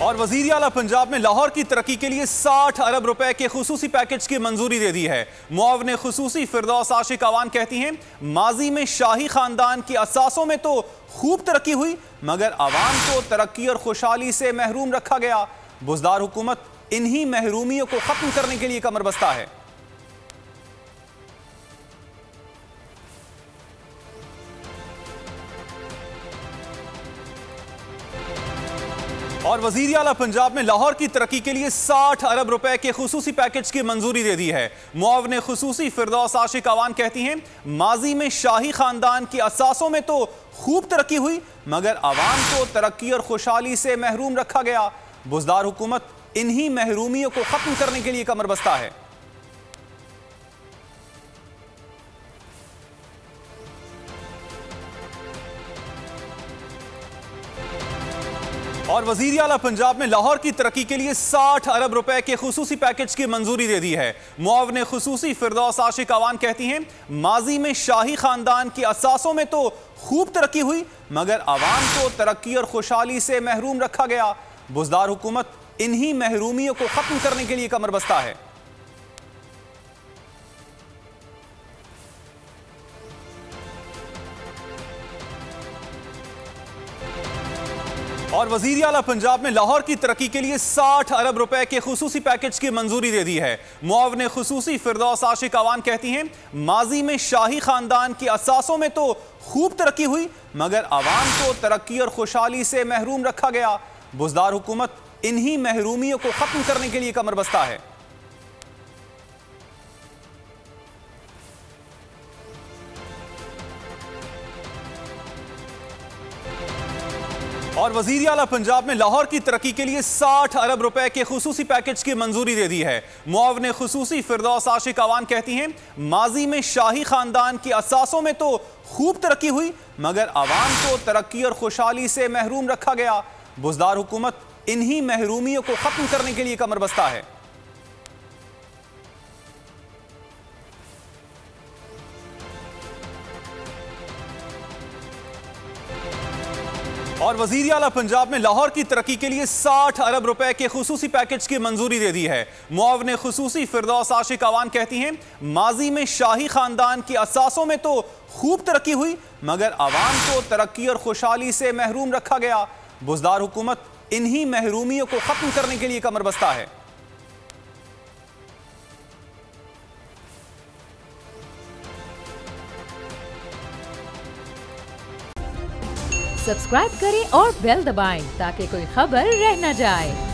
और वजीर आला पंजाब में लाहौर की तरक्की के लिए 60 अरब रुपए के खुसूसी पैकेज की मंजूरी दे दी है। मुआविन खुसूसी फिरदौस आशिक अवान कहती हैं, माजी में शाही खानदान की असासों में तो खूब तरक्की हुई, मगर अवाम को तरक्की और खुशहाली से महरूम रखा गया। बुजदार हुकूमत इन्हीं महरूमियों को खत्म करने के लिए कमर बस्ता है। और वजीर आला पंजाब में लाहौर की तरक्की के लिए 60 अरब रुपए के खुसूसी पैकेज की मंजूरी दे दी है। मुआविन खुसूसी फिरदौस आशिक अवान कहती हैं, माजी में शाही खानदान की असासों में तो खूब तरक्की हुई, मगर अवाम को तरक्की और खुशहाली से महरूम रखा गया। बुजदार हुकूमत इन्हीं महरूमियों को खत्म करने के लिए कमर बस्ता है। और वजीर आला पंजाब में लाहौर की तरक्की के लिए 60 अरब रुपए के खुसूसी पैकेज की मंजूरी दे दी है। मुआविन खुसूसी फिरदौस आशिक अवान कहती हैं, माजी में शाही खानदान की असासों में तो खूब तरक्की हुई, मगर अवाम को तरक्की और खुशहाली से महरूम रखा गया। बुजदार हुकूमत इन्हीं महरूमियों को खत्म करने के लिए कमर बस्ता है। और वजीर आला पंजाब में लाहौर की तरक्की के लिए 60 अरब रुपए के खुसूसी पैकेज की मंजूरी दे दी है। मुआविन खुसूसी फिरदौस आशिक अवान कहती हैं, माजी में शाही खानदान की असासों में तो खूब तरक्की हुई, मगर अवाम को तरक्की और खुशहाली से महरूम रखा गया। बुजदार हुकूमत इन्हीं महरूमियों को खत्म करने के लिए कमर बस्ता है। और वजीर आला पंजाब में लाहौर की तरक्की के लिए 60 अरब रुपए के खुसूसी पैकेज की मंजूरी दे दी है। मुआविन खुसूसी फिरदौस आशिक अवान कहती हैं, माजी में शाही खानदान की असासों में तो खूब तरक्की हुई, मगर अवाम को तरक्की और खुशहाली से महरूम रखा गया। बुजदार हुकूमत इन्हीं महरूमियों को खत्म करने के लिए कमर बस्ता है। और वजीर आला पंजाब में लाहौर की तरक्की के लिए 60 अरब रुपए के खुसूसी पैकेज की मंजूरी दे दी है। मुआविन खुसूसी फिरदौस आशिक अवान कहती हैं, माजी में शाही खानदान की असासों में तो खूब तरक्की हुई, मगर अवाम को तरक्की और खुशहाली से महरूम रखा गया। बुजदार हुकूमत इन्हीं महरूमियों को खत्म करने के लिए कमर बस्ता है। सब्सक्राइब करें और बेल दबाएं ताकि कोई खबर रह न जाए।